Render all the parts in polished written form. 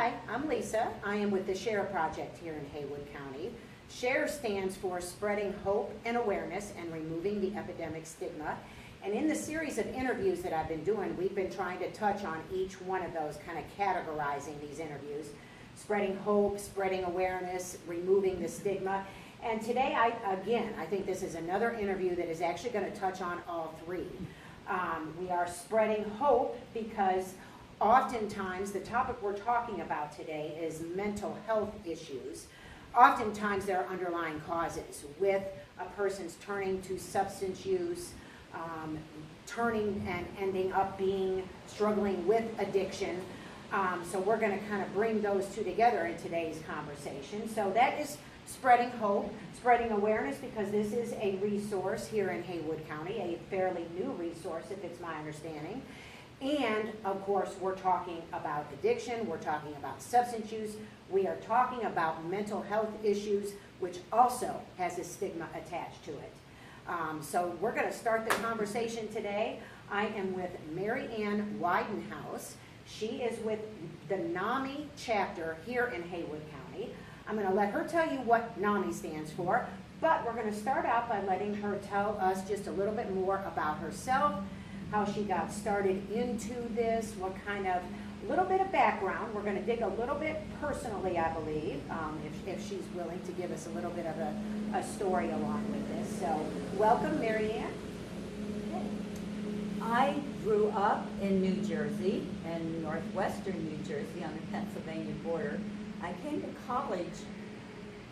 Hi, I'm Lisa. I am with the SHARE project here in Haywood County. SHARE stands for Spreading Hope and Awareness and Removing the Epidemic Stigma. And in the series of interviews that I've been doing, we've been trying to touch on each one of those, kind of categorizing these interviews. Spreading hope, spreading awareness, removing the stigma. And today, I think this is another interview that is actually going to touch on all three. We are spreading hope because oftentimes the topic we're talking about today is mental health issues. Oftentimes there are underlying causes with a person's turning to substance use, turning and ending up struggling with addiction. So we're going to kind of bring those two together in today's conversation. So that is spreading hope, spreading awareness, because this is a resource here in Haywood County, a fairly new resource if it's my understanding. And of course, we're talking about addiction, we're talking about substance use, we are talking about mental health issues, which also has a stigma attached to it. So we're going to start the conversation today. I am with Ann Widenhouse. She is with the NAMI chapter here in Haywood County. I'm going to let her tell you what NAMI stands for, but we're going to start out by letting her tell us just a little bit more about herself, how she got started into this, what kind of little bit of background. We're going to dig a little bit personally, I believe, if she's willing to give us a little bit of a story along with this. So welcome, Ann. I grew up in New Jersey, in northwestern New Jersey on the Pennsylvania border. I came to college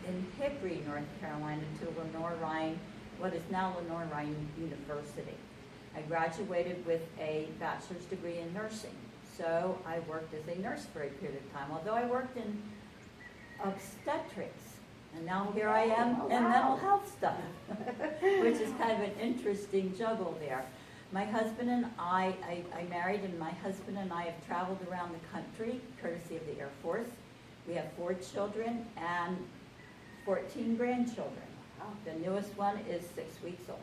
in Hickory, North Carolina, to Lenoir-Rhyne, what is now Lenoir-Rhyne University. I graduated with a bachelor's degree in nursing. So I worked as a nurse for a period of time, although I worked in obstetrics. And now here I am in mental health stuff, which is kind of an interesting juggle there. My husband and I married, and my husband and I have traveled around the country, courtesy of the Air Force. We have 4 children and 14 grandchildren. The newest one is 6 weeks old.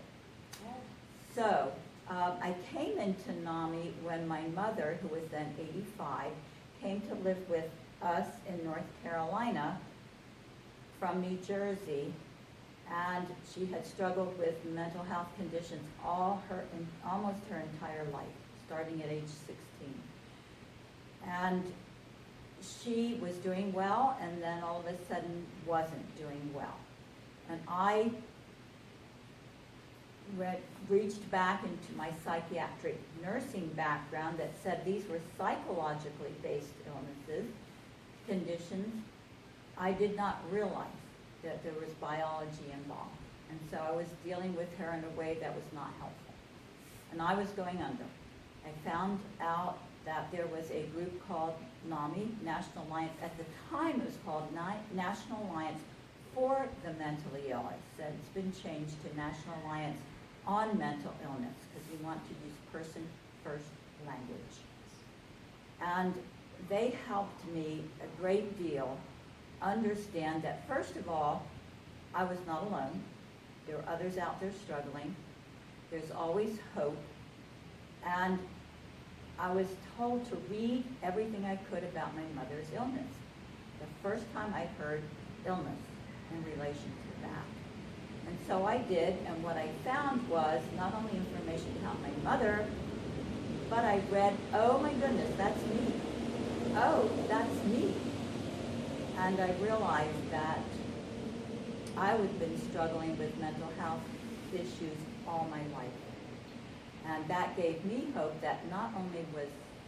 So I came into NAMI when my mother, who was then 85, came to live with us in North Carolina from New Jersey, and she had struggled with mental health conditions almost her entire life, starting at age 16. And she was doing well, and then all of a sudden wasn't doing well. And I reached back into my psychiatric nursing background that said these were psychologically based illnesses, conditions. I did not realize that there was biology involved. And so I was dealing with her in a way that was not helpful. And I was going under. I found out that there was a group called NAMI, National Alliance. At the time it was called National Alliance for the Mentally Ill. It's been changed to National Alliance on Mental Illness, because we want to use person-first language. And they helped me a great deal understand that, first of all, I was not alone. There were others out there struggling. There's always hope. And I was told to read everything I could about my mother's illness. The first time I heard illness in relation to that. And so I did, and what I found was not only information about my mother, but I read, oh my goodness, that's me. Oh, that's me. And I realized that I had been struggling with mental health issues all my life. And that gave me hope that not only was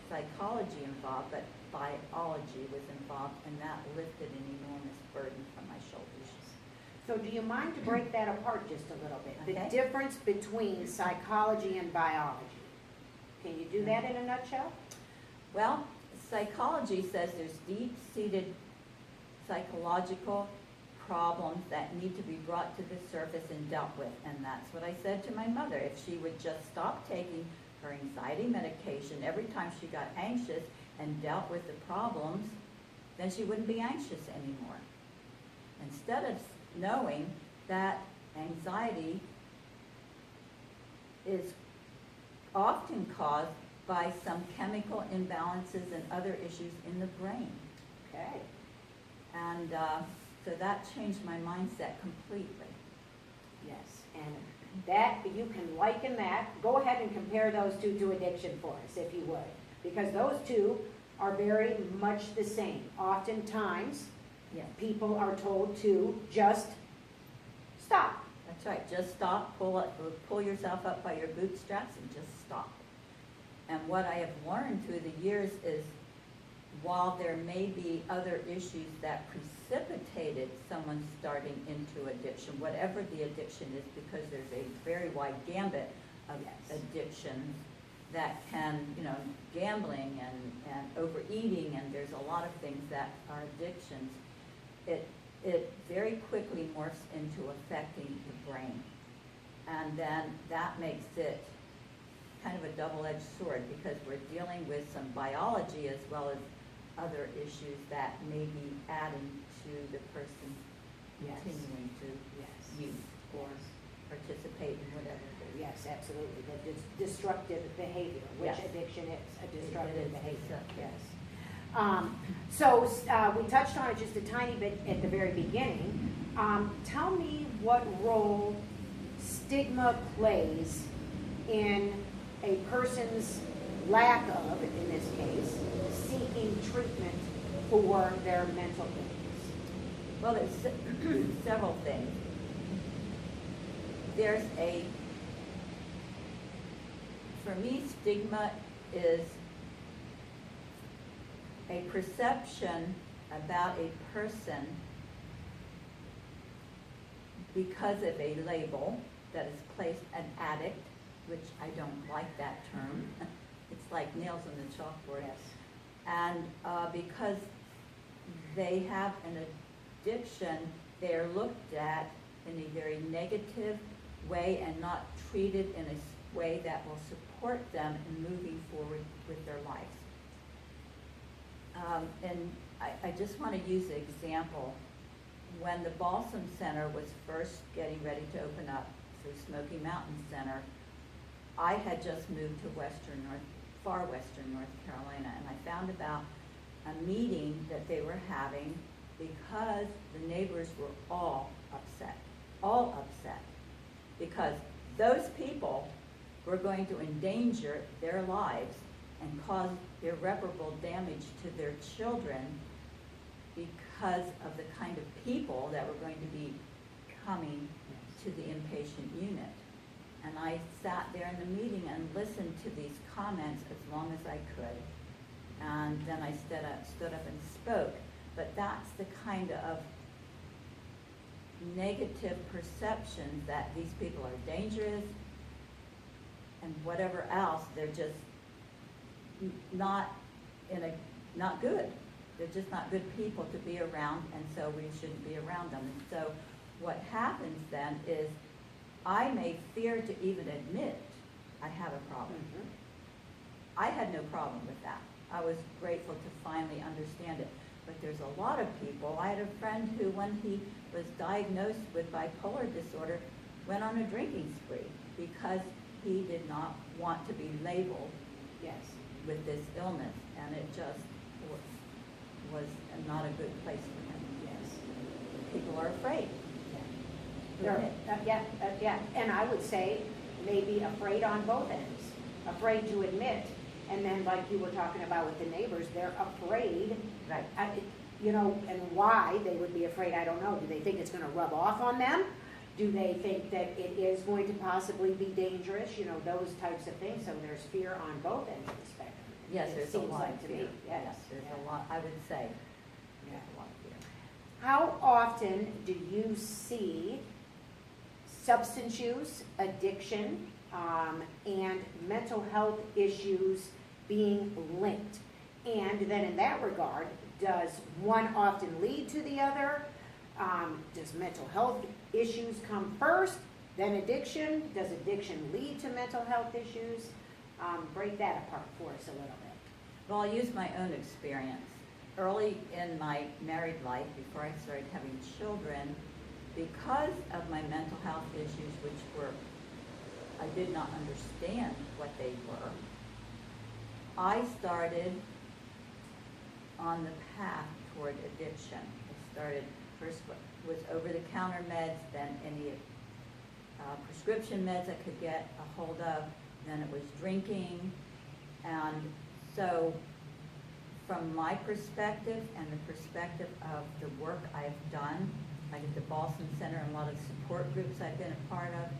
psychology involved, but biology was involved, and that lifted an enormous burden from my shoulders. So do you mind to break that apart just a little bit? Okay. The difference between psychology and biology. Can you do that in a nutshell? Well, psychology says there's deep-seated psychological problems that need to be brought to the surface and dealt with. And that's what I said to my mother. If she would just stop taking her anxiety medication every time she got anxious and dealt with the problems, then she wouldn't be anxious anymore. Instead of knowing that anxiety is often caused by some chemical imbalances and other issues in the brain. Okay. And so that changed my mindset completely. Yes, and that, you can liken that, go ahead and compare those two to addiction for us, if you would. Because those two are very much the same. Oftentimes, Yes. people are told to just stop. That's right, just stop, pull yourself up by your bootstraps and just stop. And what I have learned through the years is, while there may be other issues that precipitated someone starting into addiction, whatever the addiction is, because there's a very wide gambit of Yes. addictions that can, gambling and overeating, and there's a lot of things that are addictions. It very quickly morphs into affecting the brain. And then that makes it kind of a double-edged sword, because we're dealing with some biology as well as other issues that may be adding to the person Yes. continuing to Yes. use or participate in whatever it is. Yes, absolutely, the destructive behavior, which Yes. addiction is, a It destructive is, behavior, yes. So we touched on it just a tiny bit at the very beginning. Tell me what role stigma plays in a person's lack of, in this case, seeking treatment for their mental illness. Well, there's several things. For me, stigma is a perception about a person because of a label that is placed, an addict, which I don't like that term. It's like nails on the chalkboard. Yes. And because they have an addiction, they are looked at in a very negative way and not treated in a way that will support them in moving forward with their lives. And I just want to use an example. When the Balsam Center was first getting ready to open up through Smoky Mountain Center, I had just moved to far western North Carolina, and I found about a meeting that they were having because the neighbors were all upset, because those people were going to endanger their lives and cause irreparable damage to their children because of the kind of people that were going to be coming to the inpatient unit. And I sat there in the meeting and listened to these comments as long as I could. And then I stood up and spoke. But that's the kind of negative perception that these people are dangerous and whatever else, they're just not good. They're just not good people to be around, and so we shouldn't be around them. And so what happens then is I may fear to even admit I have a problem. Mm-hmm. I had no problem with that. I was grateful to finally understand it. But there's a lot of people. I had a friend who, when he was diagnosed with bipolar disorder, went on a drinking spree because he did not want to be labeled Yes. with this illness, and it just was not a good place for him. Yes. People are afraid. Yeah, and I would say maybe afraid on both ends, afraid to admit, and then like you were talking about with the neighbors, they're afraid. Right. And why they would be afraid, I don't know. Do they think it's going to rub off on them? Do they think that it is going to possibly be dangerous? Those types of things. So there's fear on both ends of the spectrum. Yes, It there's a seems lot like of to fear. me. Yes, There's yeah. a lot, I would say. Yeah. There's a lot of fear. How often do you see substance use, addiction, and mental health issues being linked? And then in that regard, does one often lead to the other? Does mental health issues come first, then addiction? Does addiction lead to mental health issues? Break that apart for us a little bit. Well, I'll use my own experience. Early in my married life, before I started having children, because of my mental health issues, I did not understand what they were, I started on the path toward addiction. It started, first was over-the-counter meds, then any prescription meds I could get a hold of, then it was drinking. And so from my perspective and the perspective of the work I've done, like at the Balsam Center and a lot of support groups I've been a part of,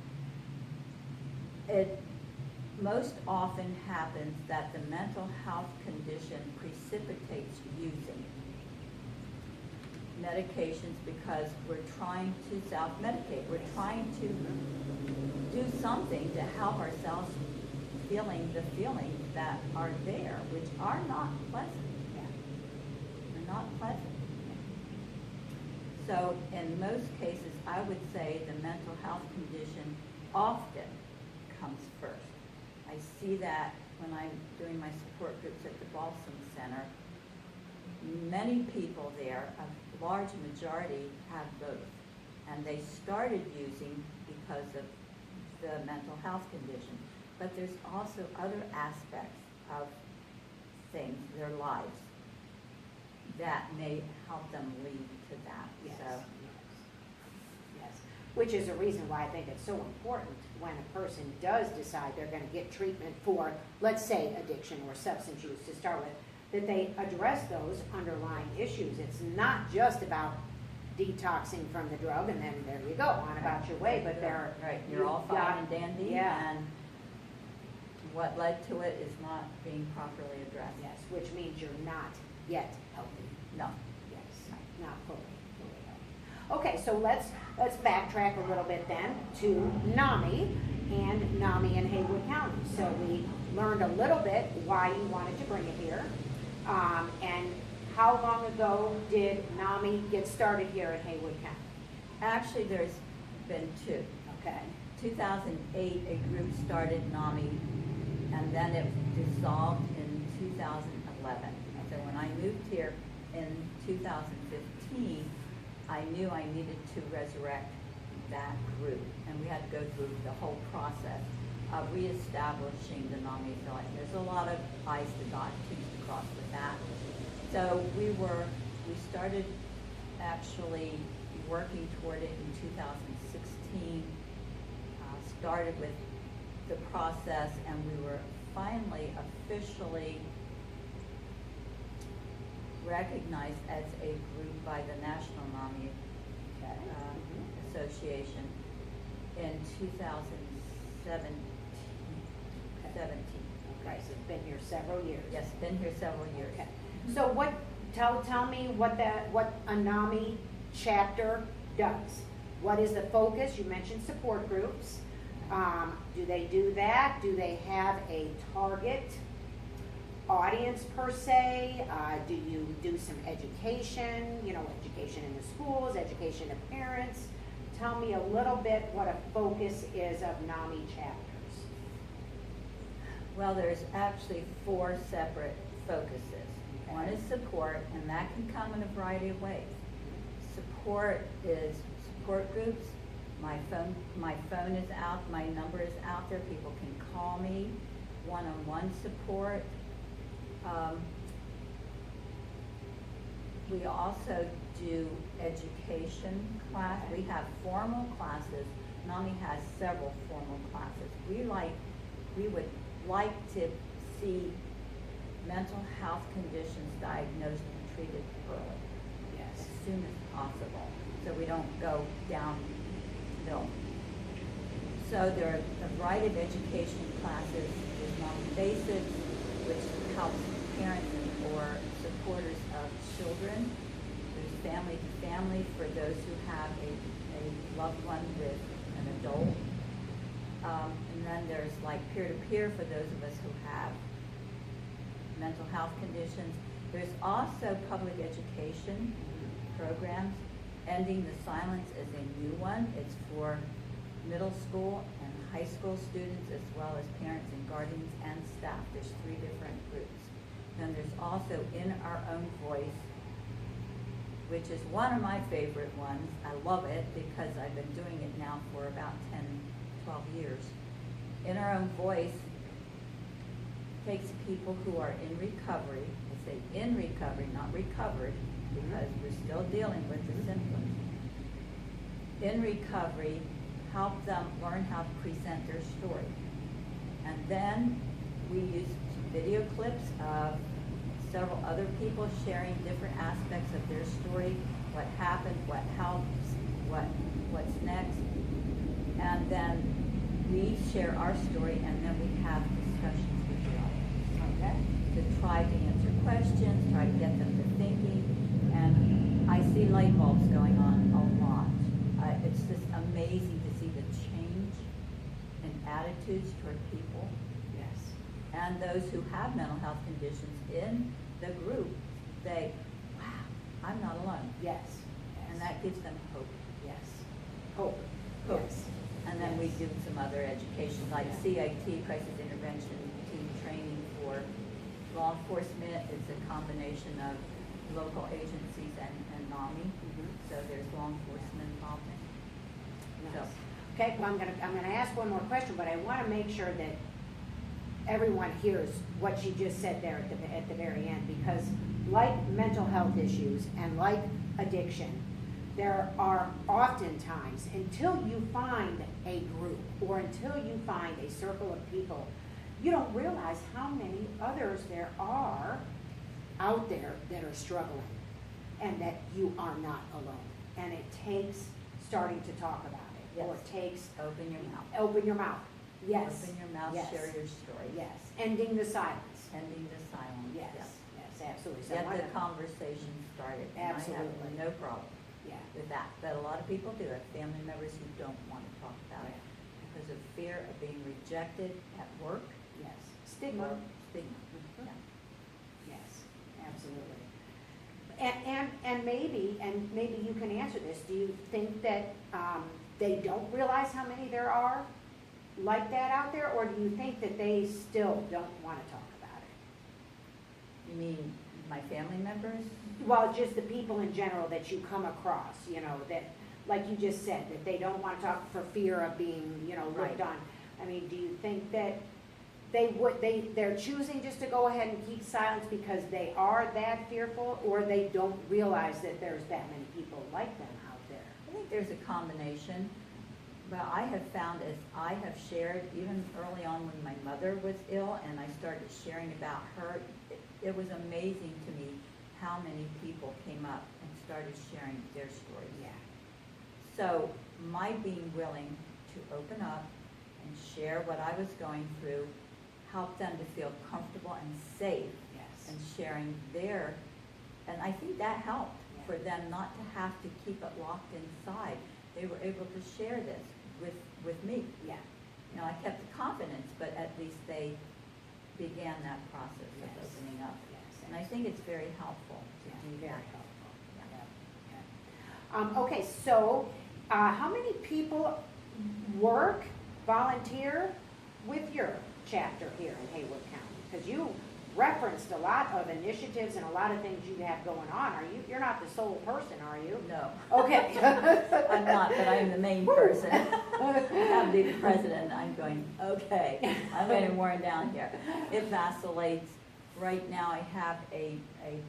it most often happens that the mental health condition precipitates using medications because we're trying to self-medicate. We're trying to do something to help ourselves feeling the feelings that are there, which are not pleasant. They're not pleasant. So in most cases, I would say the mental health condition often comes first. I see that when I'm doing my support groups at the Balsam Center. Many people there, a large majority, have both. And they started using because of the mental health condition. But there's also other aspects of things, their lives, that may help them lead to that. Yes, So, yes. Which is a reason why I think it's so important when a person does decide they're going to get treatment for, let's say, addiction or substance use to start with, that they address those underlying issues. It's not just about detoxing from the drug and then there you go, on about your way, but they're... Right, you're all fine and dandy, yeah. and what led to it is not being properly addressed. Yes, which means you're not yet healthy. No. Yes, not fully healthy. Okay, so let's backtrack a little bit then to NAMI and NAMI in Haywood County. So we learned a little bit why you wanted to bring it here. And how long ago did NAMI get started here in Haywood County? Actually, there's been two. Okay. 2008, a group started NAMI, and then it dissolved in 2011. So when I moved here in 2015, I knew I needed to resurrect that group, and we had to go through the whole process of reestablishing the NAMI affiliate. There's a lot of I's to dot, T's to cross with that. So we started actually working toward it in 2016, started with the process, and we were finally officially recognized as a group by the National NAMI Association in 2017. Okay, so it's been here several years. Yes, been here several years. Okay. So tell me what a NAMI chapter does. What is the focus? You mentioned support groups. Do they do that? Do they have a target audience per se? Do you do some education, education in the schools, education of parents? Tell me a little bit what a focus is of NAMI chapters. Well, there's actually 4 separate focuses. Okay. One is support, and that can come in a variety of ways. Support is support groups. My phone is out, my number is out there, people can call me, one-on-one support. We also do education class. We have formal classes. NAMI has several formal classes. We would like to see mental health conditions diagnosed and treated early, as soon as possible, so we don't go downhill. So there are a variety of education classes. There's NAMI Basics, which helps parents or supporters of children. There's Family to Family for those who have a loved one with an adult. And then there's like peer-to-peer for those of us who have mental health conditions. There's also public education programs. Ending the Silence is a new one. It's for middle school and high school students, as well as parents and guardians and staff. There's 3 different groups. Then there's also In Our Own Voice, which is one of my favorite ones. I love it because I've been doing it now for about 10, 12 years. In Our Own Voice takes people who are in recovery, I say in recovery, not recovered, because we're still dealing with the symptoms. In recovery, help them learn how to present their story. And then we use video clips of several other people sharing different aspects of their story, what happened, what helps, what's next. And then we share our story, and then we have discussions with the audience. Okay. To try to answer questions, try to get them to thinking. And I see light bulbs going on a lot. It's just amazing to see the change in attitudes toward people. Yes. And those who have mental health conditions in the group, they, wow, I'm not alone. Yes. And that gives them hope. Yes. Hope. Hope. Yes. And then we do some other education, like CIT, crisis intervention team training for law enforcement. It's a combination of local agencies and NAMI. So there's law enforcement involvement. Nice. Okay, well, I'm gonna ask one more question, but I want to make sure that everyone hears what she just said there at the very end, because like mental health issues and like addiction, there are oftentimes, until you find a group or until you find a circle of people, you don't realize how many others there are out there that are struggling, and that you are not alone. And it takes starting to talk about it, or it takes Open your mouth. open your mouth. Yes. Open your mouth, Yes. share your story. Yes. Ending the silence. Ending the silence. Yes. Yes. Absolutely. So Get why the not- conversation started. And I Absolutely. have no problem Yeah. with that. But a lot of people do have family members who don't want to talk about it because of fear of being rejected at work. Yes. Stigma. Or stigma. Mhm. Yeah. Yes. Absolutely. And maybe you can answer this. Do you think that they don't realize how many there are like that out there, or do you think that they still don't want to talk about it? You mean my family members? Well, just the people in general that you come across, that, like you just said, that they don't want to talk for fear of being, looked Right. on. I mean, do you think that they're choosing just to go ahead and keep silence because they are that fearful, or they don't realize that there's that many people like them out there? I think there's a combination. But I have found, as I have shared, even early on when my mother was ill and I started sharing about her, it was amazing to me how many people came up and started sharing their stories. Yeah. So my being willing to open up and share what I was going through helped them to feel comfortable and safe Yes. in sharing their, and I think that helped Yeah. for them not to have to keep it locked inside. They were able to share this with me. Yeah. I kept the confidence, but at least they began that process Yes. of opening up. Yes. And I think it's very helpful to Yeah, do very that. helpful. Yeah. Yeah. Okay, so how many people work, volunteer with your chapter here in Haywood County? Because you referenced a lot of initiatives and a lot of things you have going on. You're not the sole person, are you? No. Okay. I'm not, but I'm the main person. I'm the president. I'm going, okay, I'm getting worn down here. It vacillates. Right now I have a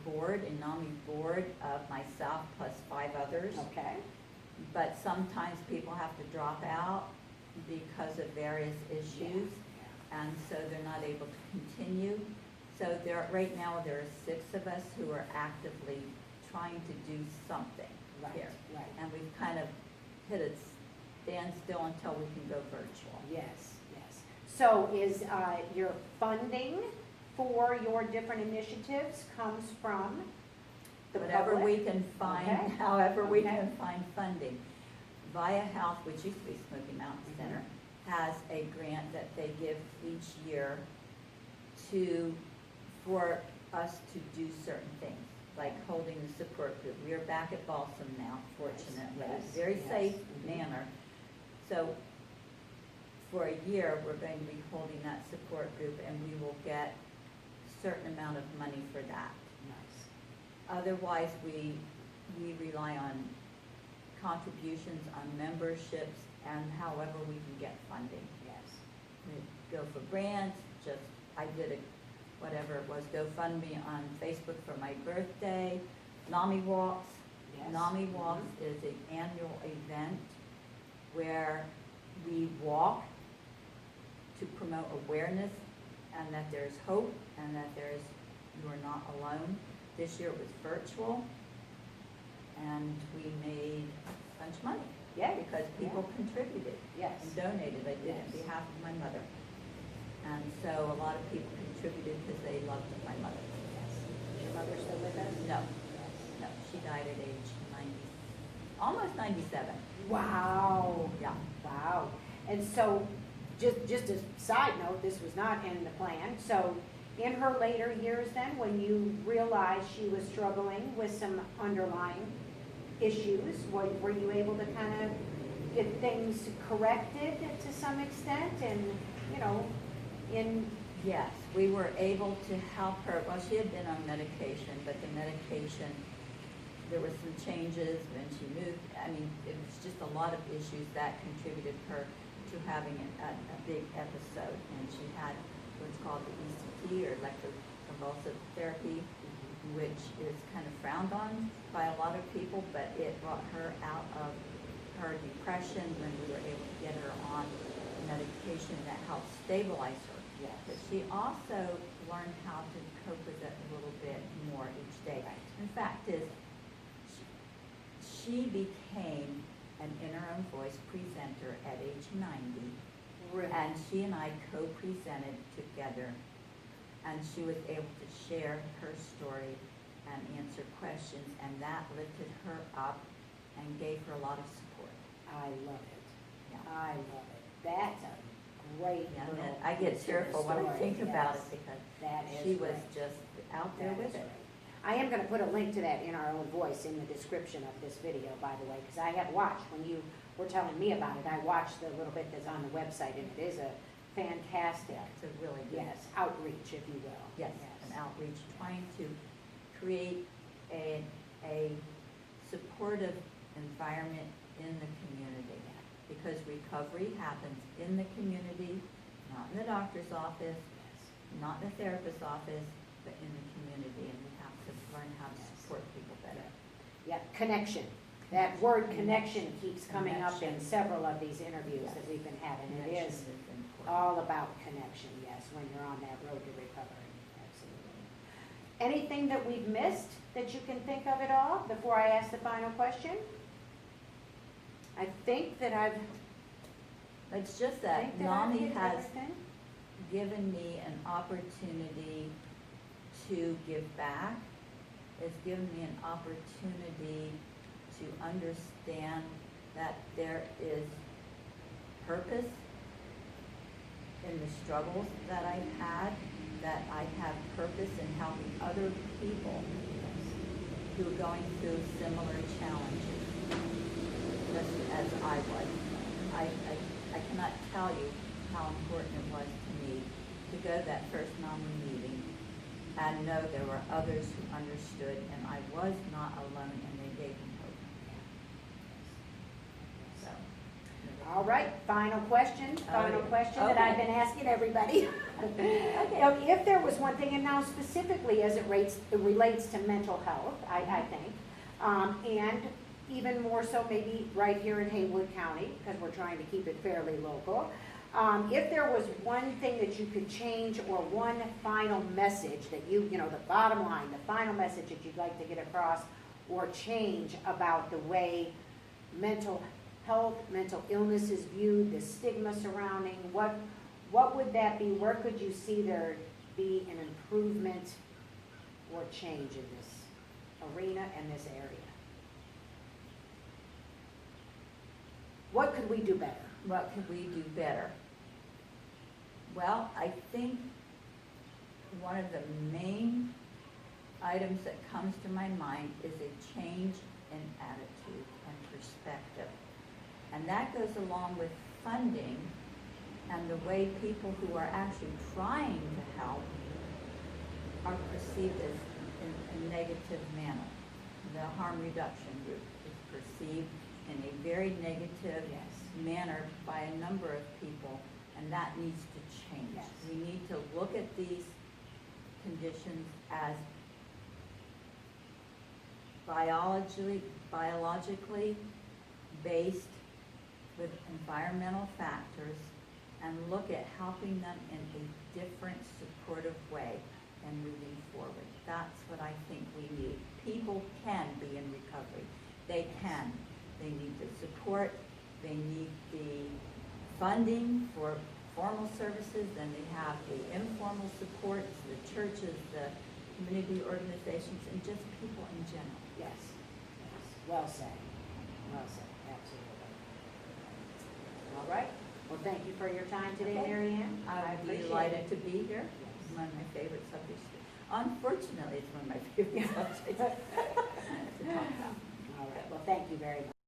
board, a NAMI board of myself plus 5 others. Okay. But sometimes people have to drop out because of various issues. And so they're not able to continue. So right now there are 6 of us who are actively trying to do something here. Right. And we've kind of hit a standstill until we can go virtual. Yes, yes. So is your funding for your different initiatives comes from the Whatever public? we can find, Okay. however we Okay. can find funding. Via Health, which used to be Smoky Mountain Center, has a grant that they give each year for us to do certain things, like holding the support group. We are back at Balsam now, fortunately, Yes, very yes. safe manner. So for a year, we're going to be holding that support group, and we will get a certain amount of money for that. Nice. Otherwise, we rely on contributions, on memberships, and however we can get funding. Yes. We go for grants. I did whatever it was, GoFundMe on Facebook for my birthday, NAMI walks. Yes. NAMI walks is an annual event where we walk to promote awareness and that there's hope and that you are not alone. This year it was virtual and we made a bunch of money. Yeah. Because people contributed. Yes. And donated. I did it on Yes. behalf of my mother. And so a lot of people contributed because they loved my mother. Yes. Is your mother still with us? No, Yes. no, she died at age 90, almost 97. Wow. Yeah. Wow. And so, just a side note, this was not in the plan. So, in her later years then, when you realized she was struggling with some underlying issues, were you able to kind of get things corrected to some extent? And, you know, Yes, we were able to help her. Well, she had been on medication, but the medication, there were some changes when she moved. I mean, it was just a lot of issues that contributed her to having a big episode. And she had what's called the ECT, or electroconvulsive therapy, which is kind of frowned on by a lot of people, but it brought her out of her depression when we were able to get her on medication that helped stabilize her. Yes. But she also learned how to cope with it a little bit more each day. Right. In fact, she became an In Her Own Voice presenter at age 90. Really? And she and I co-presented together, and she was able to share her story and answer questions, and that lifted her up and gave her a lot of support. I love it. Yeah. I love it. That's a great Yeah, little and I get piece of the tearful when I story. think about Yes. it because That is she was great. just out there That with is it. right. I am going to put a link to that In Our Own Voice in the description of this video, by the way, because I have watched, when you were telling me about it, I watched the little bit that's on the website, and it is a fantastic, It's a really good, yes, outreach, if you will. yes, an outreach, trying to create a supportive environment in the community. Because recovery happens in the community, not in the doctor's office, not in the therapist's office, but in the community, and we have to learn how to support people better. Yeah, connection. That word connection keeps coming up in Connection. several of these interviews that we've been having. It Connection is important. all about connection, yes, when you're on that road to recovery, absolutely. Anything that we've missed that you can think of at all before I ask the final question? I think that I've, It's just that think that I've NAMI hit has everything. given me an opportunity to give back. It's given me an opportunity to understand that there is purpose in the struggles that I've had, that I have purpose in helping other people who are going through similar challenges, just as I was. I cannot tell you how important it was to me to go to that first NAMI meeting and know there were others who understood, and I was not alone, and they gave me hope. So. All right, final question that I've been asking everybody. Now, if there was one thing, and now specifically as it relates to mental health, I think, and even more so maybe right here in Haywood County, because we're trying to keep it fairly local, if there was one thing that you could change or one final message that you know, the bottom line, the final message that you'd like to get across or change about the way mental health, mental illness is viewed, the stigma surrounding, what would that be? Where could you see there be an improvement or change in this arena and this area? What could we do better? What could we do better? Well, I think one of the main items that comes to my mind is a change in attitude and perspective. And that goes along with funding and the way people who are actually trying to help are perceived as in a negative manner. The harm reduction group is perceived in a very negative manner by a number of people, and that needs to change. Yes. We need to look at these conditions as biologically based with environmental factors, and look at helping them in a different supportive way and moving forward. That's what I think we need. People can be in recovery. They can. They need the support. They need the funding for formal services. Then they have the informal supports, the churches, the community organizations, and just people in general. Yes, yes, well said, absolutely. All right, well, thank you for your time today, Okay. Mary Ann. I would be appreciate delighted it. to be here. It's one of my favorite subjects. Unfortunately, it's one of my favorite subjects to talk about. All right, well, thank you very much.